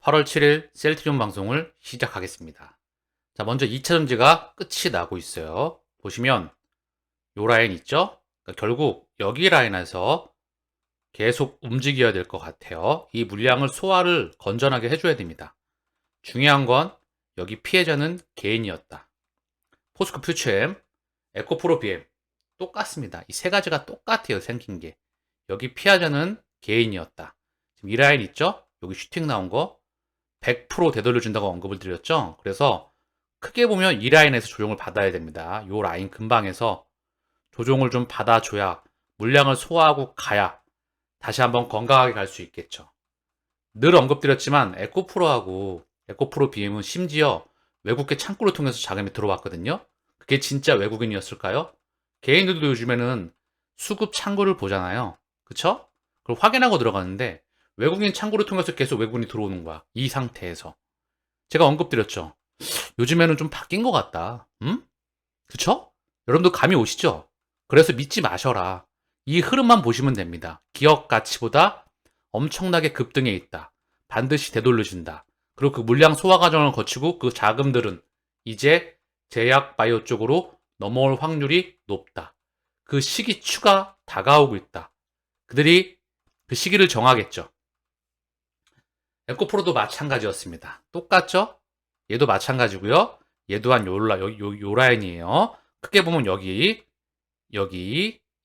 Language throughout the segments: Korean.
8월 7일 셀트리온 방송을 시작하겠습니다. 자, 먼저 2차전지가 끝이 나고 있어요. 보시면 요 라인 있죠? 그러니까 결국 여기 라인에서 계속 움직여야 될 것 같아요. 이 물량을 소화를 건전하게 해줘야 됩니다. 중요한 건 여기 피해자는 개인이었다. 포스코 퓨처엠, 에코프로 BM 똑같습니다. 이 세 가지가 똑같아요. 생긴 게. 여기 피해자는 개인이었다. 지금 이 라인 있죠? 여기 슈팅 나온 거 100% 되돌려준다고 언급을 드렸죠. 그래서 크게 보면 이 라인에서 조정을 받아야 됩니다. 이 라인 근방에서 조정을 좀 받아줘야 물량을 소화하고 가야 다시 한번 건강하게 갈 수 있겠죠. 늘 언급드렸지만 에코프로하고 에코프로 BM은 심지어 외국계 창구를 통해서 자금이 들어왔거든요. 그게 진짜 외국인이었을까요? 개인들도 요즘에는 수급 창구를 보잖아요. 그쵸? 그걸 확인하고 들어가는데 외국인 창구를 통해서 계속 외국인이 들어오는 거야. 이 상태에서. 제가 언급드렸죠. 요즘에는 좀 바뀐 것 같다. 그쵸? 여러분도 감이 오시죠? 그래서 믿지 마셔라. 이 흐름만 보시면 됩니다. 기업 가치보다 엄청나게 급등해 있다. 반드시 되돌려준다. 그리고 그 물량 소화 과정을 거치고 그 자금들은 이제 제약 바이오 쪽으로 넘어올 확률이 높다. 그 시기추가 다가오고 있다. 그들이 그 시기를 정하겠죠. 에코프로도 마찬가지였습니다. 똑같죠? 얘도 마찬가지고요. 얘도 한 요 라인이에요. 크게 보면 여기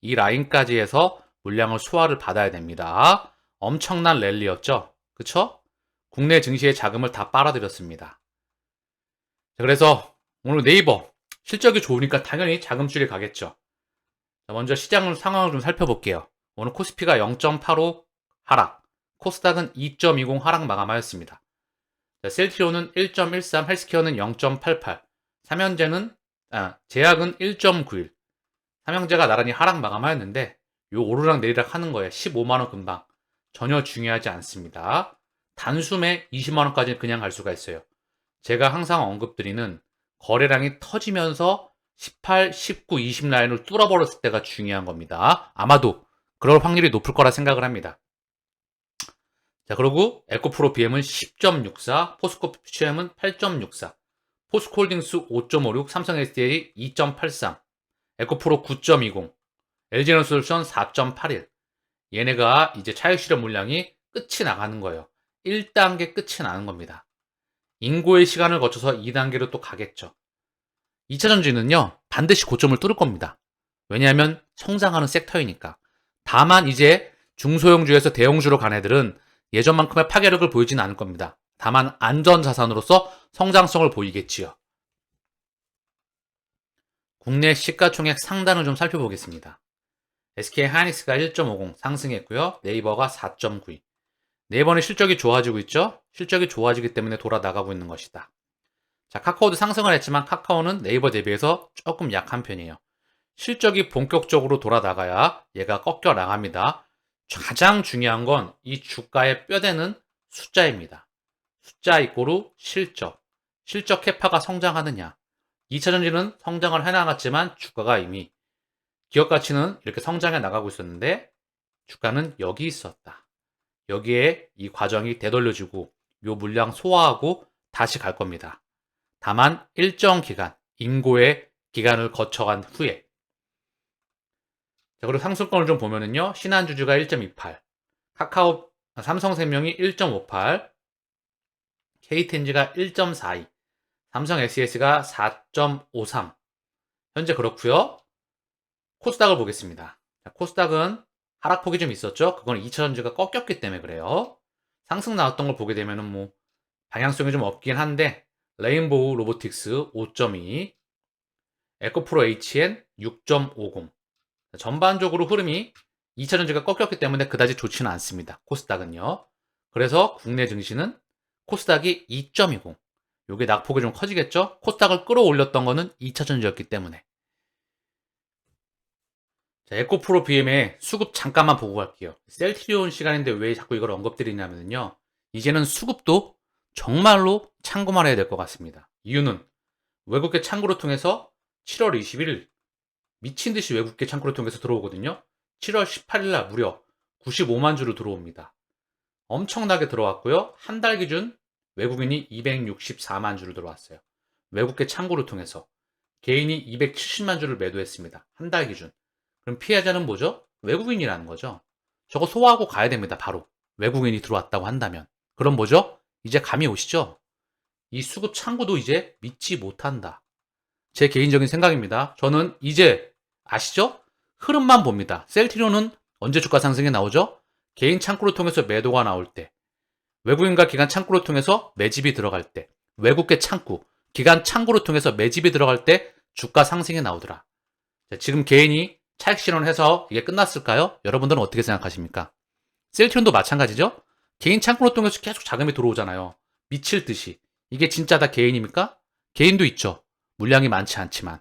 이 라인까지 해서 물량을 소화를 받아야 됩니다. 엄청난 랠리였죠. 그쵸? 국내 증시의 자금을 다 빨아들였습니다. 그래서 오늘 네이버 실적이 좋으니까 당연히 자금줄이 가겠죠. 먼저 시장 상황을 좀 살펴볼게요. 오늘 코스피가 0.85 하락, 코스닥은 2.20 하락 마감하였습니다. 셀트리온은 1.13, 헬스케어는 0.88, 제약은 1.91, 삼형제가 나란히 하락 마감하였는데 요 오르락 내리락 하는 거에 15만원 금방 전혀 중요하지 않습니다. 단숨에 20만원까지 그냥 갈 수가 있어요. 제가 항상 언급드리는 거래량이 터지면서 18, 19, 20 라인을 뚫어버렸을 때가 중요한 겁니다. 아마도 그럴 확률이 높을 거라 생각을 합니다. 자, 그리고 에코프로 BM은 10.64, 포스코 퓨처엠은 8.64, 포스코홀딩스 5.56, 삼성 SDA 2.83, 에코프로 9.20, LG에너솔루션 4.81. 얘네가 이제 차익 실현 물량이 끝이 나가는 거예요. 1단계 끝이 나는 겁니다. 인고의 시간을 거쳐서 2단계로 또 가겠죠. 2차전지는요, 반드시 고점을 뚫을 겁니다. 왜냐하면 성장하는 섹터이니까. 다만 이제 중소형주에서 대형주로 간 애들은 예전만큼의 파괴력을 보이지는 않을 겁니다. 다만 안전자산으로서 성장성을 보이겠지요. 국내 시가총액 상단을 좀 살펴보겠습니다. SK하이닉스가 1.50 상승했고요. 네이버가 4.92. 네이버는 실적이 좋아지고 있죠. 실적이 좋아지기 때문에 돌아 나가고 있는 것이다. 자, 카카오도 상승을 했지만 카카오는 네이버 대비해서 조금 약한 편이에요. 실적이 본격적으로 돌아 나가야 얘가 꺾여 나갑니다. 가장 중요한 건 이 주가의 뼈대는 숫자입니다. 숫자 이꼬르 실적. 실적 캐파가 성장하느냐. 2차전지는 성장을 해나갔지만 주가가 이미 기업 가치는 이렇게 성장해 나가고 있었는데 주가는 여기 있었다. 여기에 이 과정이 되돌려주고 요 물량 소화하고 다시 갈 겁니다. 다만 일정 기간, 인고의 기간을 거쳐간 후에. 자, 그리고 상승권을 좀 보면은요. 신한주주가 1.28, 삼성생명이 1.58, KTNG가 1.42, 삼성 SES가 4.53. 현재 그렇고요. 코스닥을 보겠습니다. 자, 코스닥은 하락폭이 좀 있었죠. 그건 2차전지가 꺾였기 때문에 그래요. 상승 나왔던 걸 보게 되면은 뭐 방향성이 좀 없긴 한데 레인보우 로보틱스 5.2, 에코프로 HN 6.50. 전반적으로 흐름이 2차전지가 꺾였기 때문에 그다지 좋지는 않습니다. 코스닥은요. 그래서 국내 증시는 코스닥이 2.20. 요게 낙폭이 좀 커지겠죠? 코스닥을 끌어올렸던 거는 2차전지였기 때문에. 자, 에코프로 BM의 수급 잠깐만 보고 갈게요. 셀트리온 시간인데 왜 자꾸 이걸 언급드리냐면요. 이제는 수급도 정말로 참고만 해야 될 것 같습니다. 이유는 외국계 창구를 통해서 7월 21일 미친 듯이 외국계 창구를 통해서 들어오거든요. 7월 18일 날 무려 95만 주로 들어옵니다. 엄청나게 들어왔고요. 한 달 기준 외국인이 264만 주를 들어왔어요. 외국계 창구를 통해서 개인이 270만 주를 매도했습니다. 한 달 기준. 그럼 피해자는 뭐죠? 외국인이라는 거죠. 저거 소화하고 가야 됩니다. 바로. 외국인이 들어왔다고 한다면. 그럼 뭐죠? 이제 감이 오시죠? 이 수급 창구도 이제 믿지 못한다. 제 개인적인 생각입니다. 저는 이제 아시죠? 흐름만 봅니다. 셀트리온은 언제 주가 상승에 나오죠? 개인 창구를 통해서 매도가 나올 때, 외국인과 기관 창구를 통해서 매집이 들어갈 때, 외국계 창구, 기관 창구를 통해서 매집이 들어갈 때 주가 상승에 나오더라. 자, 지금 개인이 차익 실현을 해서 이게 끝났을까요? 여러분들은 어떻게 생각하십니까? 셀트리온도 마찬가지죠? 개인 창구를 통해서 계속 자금이 들어오잖아요. 미칠 듯이. 이게 진짜 다 개인입니까? 개인도 있죠. 물량이 많지 않지만.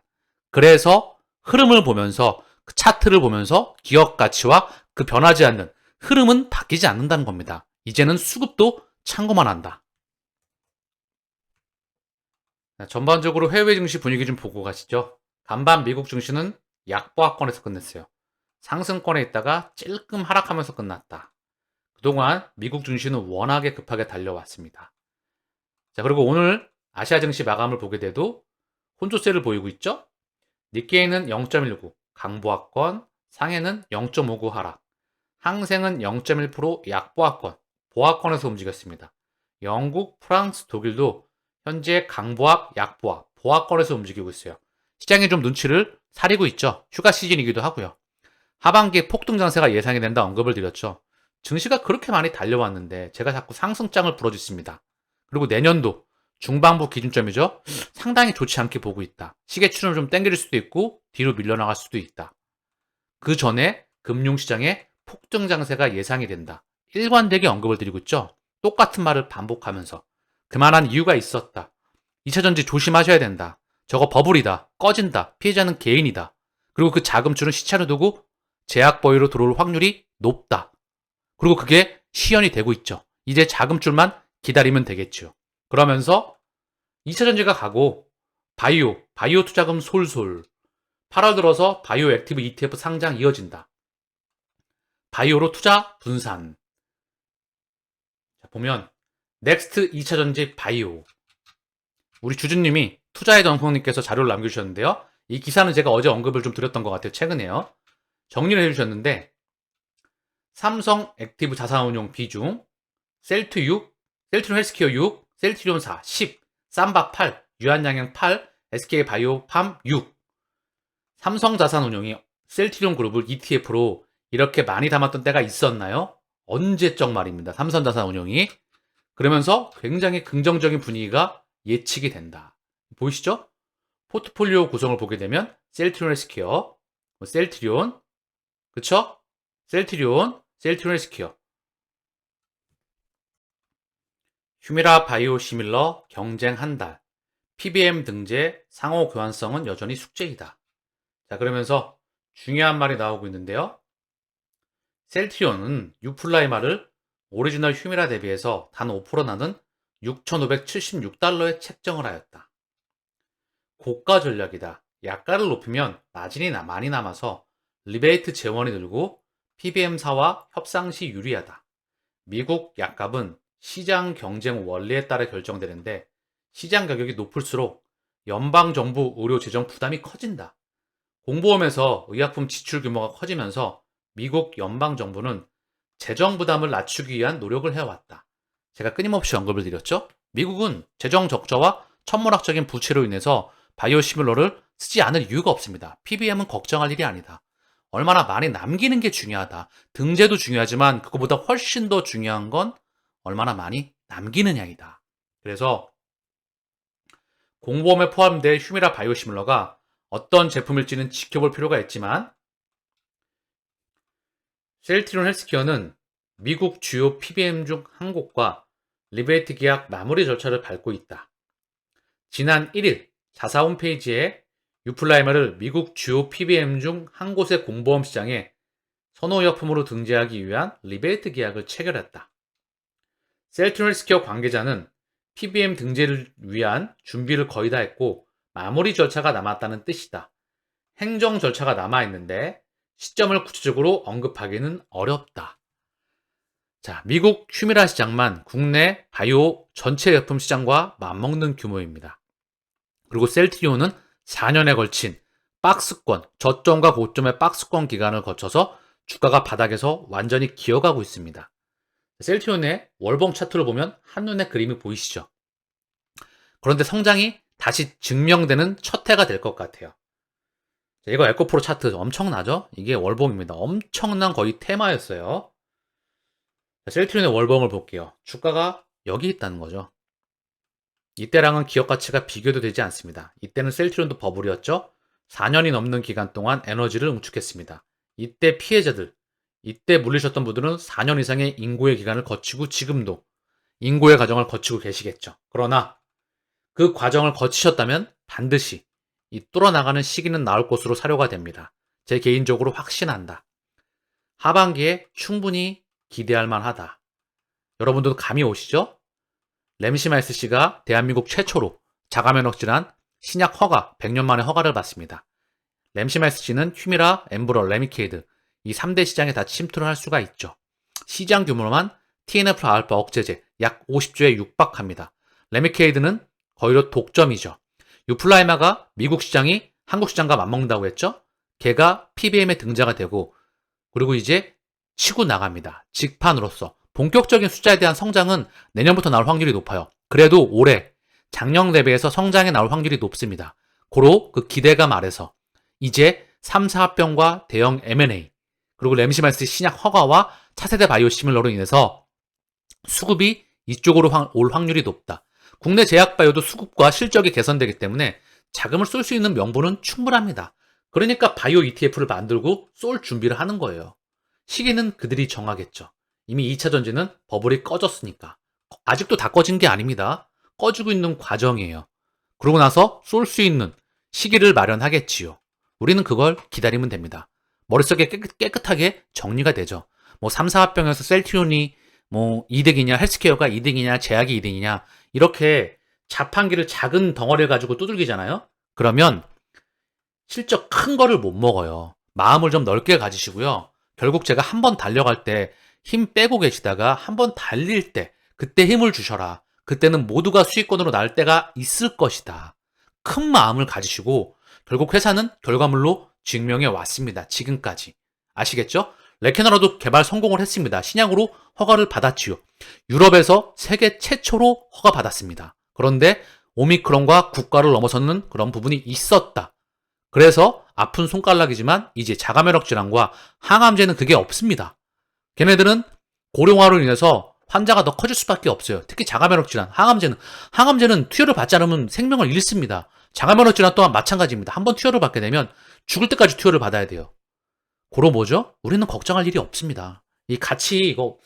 그래서 흐름을 보면서 그 차트를 보면서 기업 가치와 그 변하지 않는 흐름은 바뀌지 않는다는 겁니다. 이제는 수급도 참고만 한다. 전반적으로 해외 증시 분위기 좀 보고 가시죠. 간밤 미국 증시는 약보합권에서 끝냈어요. 상승권에 있다가 찔끔 하락하면서 끝났다. 그동안 미국 증시는 워낙에 급하게 달려왔습니다. 자, 그리고 오늘 아시아 증시 마감을 보게 돼도 혼조세를 보이고 있죠? 니케이는 0.19, 강보합권, 상해는 0.59 하락, 항생은 0.1% 약보합권, 보합권에서 움직였습니다. 영국, 프랑스, 독일도 현재 강보합, 약보합, 보합권에서 움직이고 있어요. 시장이 좀 눈치를 사리고 있죠. 휴가 시즌이기도 하고요. 하반기에 폭등 장세가 예상이 된다 언급을 드렸죠. 증시가 그렇게 많이 달려왔는데 제가 자꾸 상승장을 부러짓습니다. 그리고 내년도 중반부 기준점이죠. 상당히 좋지 않게 보고 있다. 시계추를 좀 땡길 수도 있고 뒤로 밀려나갈 수도 있다. 그 전에 금융시장에 폭등 장세가 예상이 된다. 일관되게 언급을 드리고 있죠. 똑같은 말을 반복하면서 그만한 이유가 있었다. 2차전지 조심하셔야 된다. 저거 버블이다. 꺼진다. 피해자는 개인이다. 그리고 그 자금줄은 시차를 두고 제약 버위로 들어올 확률이 높다. 그리고 그게 시연이 되고 있죠. 이제 자금줄만 기다리면 되겠죠. 그러면서 2차전지가 가고 바이오 투자금 솔솔 8월 들어서 바이오 액티브 ETF 상장 이어진다. 바이오로 투자 분산. 자, 보면 넥스트 2차전지 바이오. 우리 주주님이 투자의 정성님께서 자료를 남겨주셨는데요. 이 기사는 제가 어제 언급을 좀 드렸던 것 같아요. 최근에요. 정리를 해주셨는데 삼성 액티브 자산운용 비중 셀트 6, 셀트리온 헬스케어 6, 셀트리온 4, 10, 삼바 8, 유한양행 8, SK바이오 팜 6. 삼성자산운용이 셀트리온 그룹을 ETF로 이렇게 많이 담았던 때가 있었나요? 언제적 말입니다. 삼성자산운용이. 그러면서 굉장히 긍정적인 분위기가 예측이 된다. 보이시죠? 포트폴리오 구성을 보게 되면 셀트리온 헬스케어, 셀트리온, 그쵸? 셀트리온 헬스케어, 휴미라 바이오 시밀러 경쟁 한 달, PBM 등재 상호 교환성은 여전히 숙제이다. 자, 그러면서 중요한 말이 나오고 있는데요. 셀트리온은 유플라이마를 오리지널 휴미라 대비해서 단 5% 나는 6,576달러에 책정을 하였다. 고가 전략이다. 약가를 높이면 마진이 많이 남아서 리베이트 재원이 늘고 PBM사와 협상 시 유리하다. 미국 약값은 시장 경쟁 원리에 따라 결정되는데 시장 가격이 높을수록 연방정부 의료 재정 부담이 커진다. 공보험에서 의약품 지출 규모가 커지면서 미국 연방정부는 재정 부담을 낮추기 위한 노력을 해왔다. 제가 끊임없이 언급을 드렸죠? 미국은 재정 적자와 천문학적인 부채로 인해서 바이오시밀러를 쓰지 않을 이유가 없습니다. PBM은 걱정할 일이 아니다. 얼마나 많이 남기는 게 중요하다. 등재도 중요하지만 그거보다 훨씬 더 중요한 건 얼마나 많이 남기느냐이다. 그래서 공보험에 포함된 휴미라 바이오시밀러가 어떤 제품일지는 지켜볼 필요가 있지만 셀트리온 헬스케어는 미국 주요 PBM 중 한 곳과 리베이트 계약 마무리 절차를 밟고 있다. 지난 1일 자사 홈페이지에 유플라이마를 미국 주요 PBM 중 한 곳의 공보험 시장에 선호의약품으로 등재하기 위한 리베이트 계약을 체결했다. 셀트리온 헬스케어 관계자는 PBM 등재를 위한 준비를 거의 다 했고 마무리 절차가 남았다는 뜻이다. 행정 절차가 남아있는데 시점을 구체적으로 언급하기는 어렵다. 자, 미국 휴미라 시장만 국내 바이오 전체 제품 시장과 맞먹는 규모입니다. 그리고 셀트리온은 4년에 걸친 박스권, 저점과 고점의 박스권 기간을 거쳐서 주가가 바닥에서 완전히 기어가고 있습니다. 셀트리온의 월봉 차트를 보면 한눈에 그림이 보이시죠? 그런데 성장이 다시 증명되는 첫 해가 될 것 같아요. 이거 에코프로 차트 엄청나죠? 이게 월봉입니다. 엄청난 거의 테마였어요. 셀트리온의 월봉을 볼게요. 주가가 여기 있다는 거죠. 이때랑은 기업 가치가 비교도 되지 않습니다. 이때는 셀트리온도 버블이었죠. 4년이 넘는 기간 동안 에너지를 응축했습니다. 이때 피해자들, 이때 물리셨던 분들은 4년 이상의 인고의 기간을 거치고 지금도 인고의 과정을 거치고 계시겠죠. 그러나 그 과정을 거치셨다면 반드시 이 뚫어나가는 시기는 나올 것으로 사료가 됩니다. 제 개인적으로 확신한다. 하반기에 충분히 기대할 만하다. 여러분들도 감이 오시죠? 램시마이스 씨가 대한민국 최초로 자가면역 질환 신약 허가 100년 만에 허가를 받습니다. 램시마이스 씨는 휴미라, 엠브럴, 레미케이드 이 3대 시장에 다 침투를 할 수가 있죠. 시장 규모로만 TNF-알파 억제제 약 50조에 육박합니다. 레미케이드는 거의로 독점이죠. 유플라이마가 미국 시장이 한국 시장과 맞먹는다고 했죠. 걔가 PBM에 등장이 되고 그리고 이제 치고 나갑니다. 직판으로서 본격적인 숫자에 대한 성장은 내년부터 나올 확률이 높아요. 그래도 올해 작년 대비해서 성장에 나올 확률이 높습니다. 고로 그 기대감 아래서 이제 3사 합병과 대형 M&A 그리고 램시마이스 신약 허가와 차세대 바이오 시밀러로 인해서 수급이 이쪽으로 올 확률이 높다. 국내 제약 바이오도 수급과 실적이 개선되기 때문에 자금을 쏠 수 있는 명분은 충분합니다. 그러니까 바이오 ETF를 만들고 쏠 준비를 하는 거예요. 시기는 그들이 정하겠죠. 이미 2차 전지는 버블이 꺼졌으니까. 아직도 다 꺼진 게 아닙니다. 꺼지고 있는 과정이에요. 그러고 나서 쏠 수 있는 시기를 마련하겠지요. 우리는 그걸 기다리면 됩니다. 머릿속에 깨끗하게 정리가 되죠. 뭐 3사 합병에서 셀트리온이 뭐 이득이냐, 헬스케어가 이득이냐, 제약이 이득이냐 이렇게 자판기를 작은 덩어리를 가지고 두들기잖아요. 그러면 실적 큰 거를 못 먹어요. 마음을 좀 넓게 가지시고요. 결국 제가 한번 달려갈 때 힘 빼고 계시다가 한번 달릴 때 그때 힘을 주셔라. 그때는 모두가 수익권으로 날 때가 있을 것이다. 큰 마음을 가지시고 결국 회사는 결과물로 증명해 왔습니다. 지금까지. 아시겠죠? 레케나라도 개발 성공을 했습니다. 신약으로 허가를 받았지요. 유럽에서 세계 최초로 허가 받았습니다. 그런데 오미크론과 국가를 넘어서는 그런 부분이 있었다. 그래서 아픈 손가락이지만 이제 자가면역 질환과 항암제는 그게 없습니다. 걔네들은 고령화로 인해서 환자가 더 커질 수밖에 없어요. 특히 자가면역 질환, 항암제는 투여를 받지 않으면 생명을 잃습니다. 자가면역 질환 또한 마찬가지입니다. 한번 투여를 받게 되면 죽을 때까지 투여를 받아야 돼요. 고로 뭐죠? 우리는 걱정할 일이 없습니다. 이 같이 이거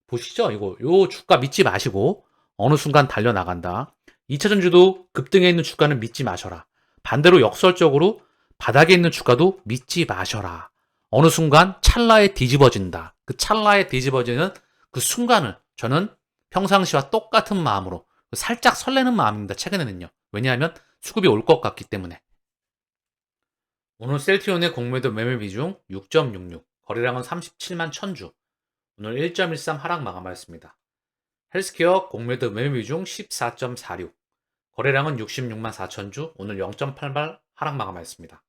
보시죠? 요 주가 믿지 마시고 어느 순간 달려나간다. 2차 전지도 급등해 있는 주가는 믿지 마셔라. 반대로 역설적으로 바닥에 있는 주가도 믿지 마셔라. 어느 순간 찰나에 뒤집어진다. 그 찰나에 뒤집어지는 그 순간을 저는 평상시와 똑같은 마음으로 살짝 설레는 마음입니다. 최근에는요. 왜냐하면 수급이 올 것 같기 때문에. 오늘 셀트리온의 공매도 매매 비중 6.66, 거래량은 37만 1000주. 오늘 1.13 하락 마감하였습니다. 헬스케어 공매도 매매 비중 14.46, 거래량은 66만 4000주. 오늘 0.88 하락 마감하였습니다.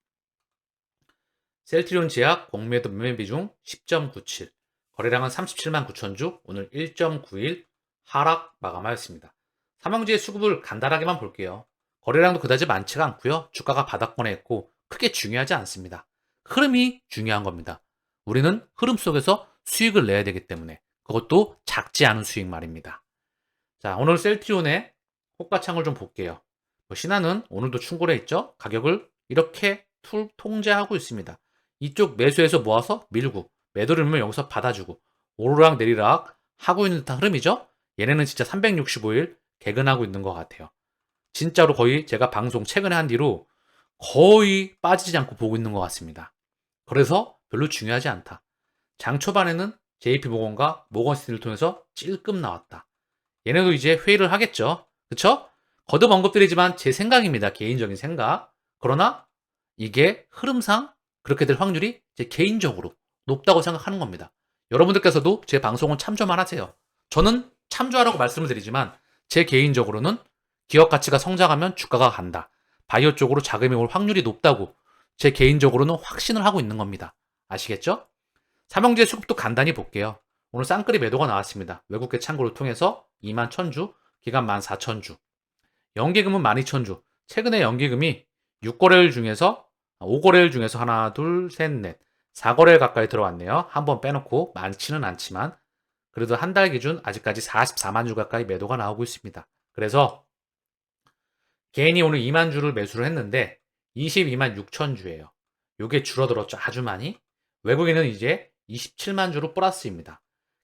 셀트리온 제약 공매도 매매 비중 10.97, 거래량은 37만 9000주. 오늘 1.91 하락 마감하였습니다. 삼형제의 수급을 간단하게만 볼게요. 거래량도 그다지 많지가 않고요. 주가가 바닥권에 있고 크게 중요하지 않습니다. 흐름이 중요한 겁니다. 우리는 흐름 속에서 수익을 내야 되기 때문에 그것도 작지 않은 수익 말입니다. 자, 오늘 셀트리온의 호가창을 좀 볼게요. 신한은 오늘도 충고를 했죠. 가격을 이렇게 통제하고 있습니다. 이쪽 매수해서 모아서 밀고 매도를 밀면 여기서 받아주고 오르락 내리락 하고 있는 듯한 흐름이죠. 얘네는 진짜 365일 개근하고 있는 것 같아요. 진짜로 거의 제가 방송 최근에 한 뒤로 거의 빠지지 않고 보고 있는 것 같습니다. 그래서 별로 중요하지 않다. 장 초반에는 JP모건과 모건스탠리를 통해서 찔끔 나왔다. 얘네도 이제 회의를 하겠죠. 그쵸? 거듭 언급드리지만 제 생각입니다. 개인적인 생각. 그러나 이게 흐름상 그렇게 될 확률이 제 개인적으로 높다고 생각하는 겁니다. 여러분들께서도 제 방송은 참조만 하세요. 저는 참조하라고 말씀을 드리지만 제 개인적으로는 기업 가치가 성장하면 주가가 간다. 바이오 쪽으로 자금이 올 확률이 높다고 제 개인적으로는 확신을 하고 있는 겁니다. 아시겠죠? 삼형제 수급도 간단히 볼게요. 오늘 쌍끌이 매도가 나왔습니다. 외국계 창구를 통해서 2만 1000주, 기간 14,000주. 연기금은 12,000주. 최근에 연기금이 6거래일 중에서 5거래일 중에서 하나, 둘, 셋, 넷, 4거래일 가까이 들어왔네요. 한 번 빼놓고 많지는 않지만 그래도 한 달 기준 아직까지 44만 주 가까이 매도가 나오고 있습니다. 그래서 개인이 오늘 2만 주를 매수를 했는데 22만 6천 주예요. 요게 줄어들었죠. 아주 많이. 외국인은 이제 27만 주로 플러스입니다.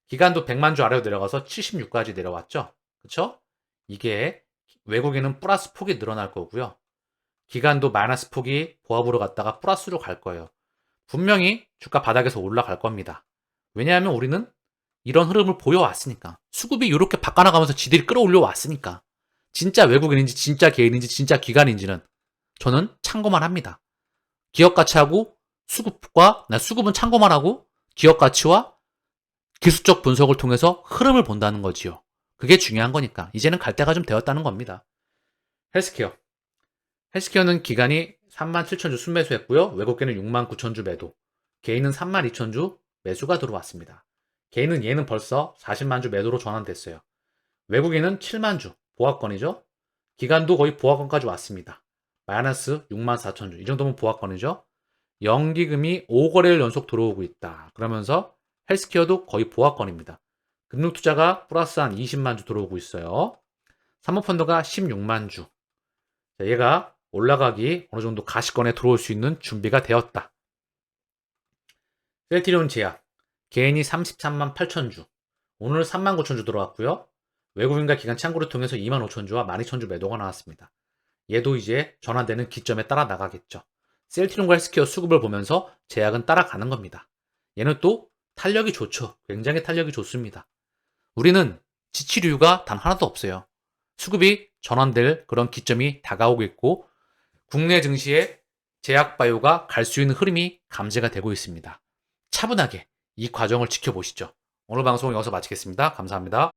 기간도 100만 주 아래로 내려가서 76까지 내려왔죠. 그쵸? 이게 외국인은 플러스 폭이 늘어날 거고요. 기간도 마이너스 폭이 보합으로 갔다가 플러스로 갈 거예요. 분명히 주가 바닥에서 올라갈 겁니다. 왜냐하면 우리는 이런 흐름을 보여왔으니까. 수급이 이렇게 바꿔나가면서 지들이 끌어올려 왔으니까. 진짜 외국인인지 진짜 개인인지 진짜 기관인지는 저는 참고만 합니다. 기업 가치하고 수급은 참고만 하고 기업 가치와 기술적 분석을 통해서 흐름을 본다는 거지요. 그게 중요한 거니까. 이제는 갈 때가 좀 되었다는 겁니다. 헬스케어. 헬스케어는 기간이 37,000주 순매수했고요. 외국계는 69,000주 매도. 개인은 32,000주 매수가 들어왔습니다. 개인은 얘는 벌써 40만 주 매도로 전환됐어요. 외국인은 7만 주 보합권이죠. 기간도 거의 보합권까지 왔습니다. 마이너스 64,000주. 이 정도면 보합권이죠. 연기금이 5거래일 연속 들어오고 있다. 그러면서 헬스케어도 거의 보합권입니다. 금융투자가 플러스 한 20만 주 들어오고 있어요. 사모펀드가 16만 주. 자, 얘가 올라가기 어느 정도 가시권에 들어올 수 있는 준비가 되었다. 셀트리온 제약. 개인이 33만 8천 주. 오늘 3만 9천 주 들어왔고요. 외국인과 기관 창구를 통해서 2만 5천 주와 12,000주 매도가 나왔습니다. 얘도 이제 전환되는 기점에 따라 나가겠죠. 셀트리온과 헬스케어 수급을 보면서 제약은 따라가는 겁니다. 얘는 또 탄력이 좋죠. 굉장히 탄력이 좋습니다. 우리는 지칠 이유가 단 하나도 없어요. 수급이 전환될 그런 기점이 다가오고 있고 국내 증시에 제약바이오가 갈 수 있는 흐름이 감지가 되고 있습니다. 차분하게 이 과정을 지켜보시죠. 오늘 방송 여기서 마치겠습니다. 감사합니다.